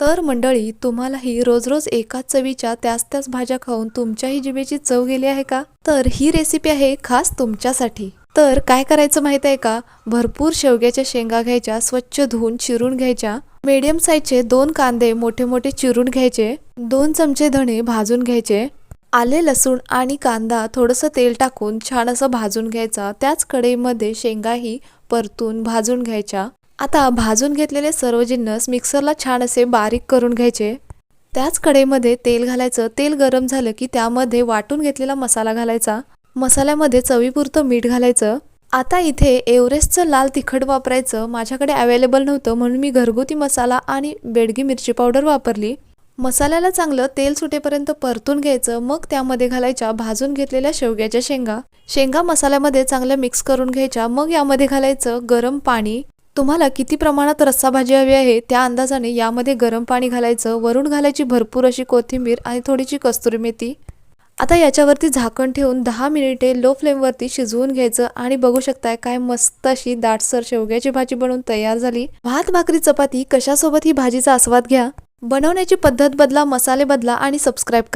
तर मंडळी, तुम्हालाही रोज रोज एकाच चवीच्या त्याच भाज्या खाऊन तुमच्याही जिभेची चव गेली आहे का? तर ही रेसिपी आहे खास तुमच्यासाठी. तर काय करायचं माहित आहे का? भरपूर शेवग्याच्या शेंगा घ्यायच्या, स्वच्छ धुवून चिरून घ्यायच्या. मीडियम साईजचे 2 कांदे मोठे मोठे चिरून घ्यायचे. 2 चमचे धणे भाजून घ्यायचे. आले, लसूण आणि कांदा थोडंसं तेल टाकून छान असं भाजून घ्यायचा. त्याच कढईमध्ये शेंगाही परतून भाजून घ्यायच्या. आता भाजून घेतलेले सर्व जिन्नस मिक्सरला छान असे बारीक करून घ्यायचे. त्याच कढईमध्ये तेल घालायचं. तेल गरम झालं की त्यामध्ये वाटून घेतलेला मसाला घालायचा. मसाल्यामध्ये चवीपुरतं मीठ घालायचं. आता इथे एव्हरेस्टचं लाल तिखट वापरायचं. माझ्याकडे अवेलेबल नव्हतं म्हणून मी घरगुती मसाला आणि बेडगी मिरची पावडर वापरली. मसाल्याला चांगलं तेल सुटेपर्यंत परतून घ्यायचं. मग त्यामध्ये घालायच्या भाजून घेतलेल्या शेवग्याच्या शेंगा. शेंगा मसाल्यामध्ये चांगल्या मिक्स करून घ्यायच्या. मग यामध्ये घालायचं गरम पाणी. तुम्हाला किती प्रमाणात रस्सा भाजी हवी आहे त्या अंदाजाने यामध्ये गरम पाणी घालायचं. वरून घालायची भरपूर अशी कोथिंबीर आणि थोडीशी कस्तुरी मेथी. आता याच्यावरती झाकण ठेवून 10 मिनिटे लो फ्लेमवरती शिजवून घ्यायचं. आणि बघू शकताय काय मस्त अशी दाटसर शेवग्याची भाजी बनवून तयार झाली. भात, भाकरी, चपाती कशासोबत ही भाजीचा आस्वाद घ्या. बनवण्याची पद्धत बदला, मसाले बदला आणि सबस्क्राईब करा.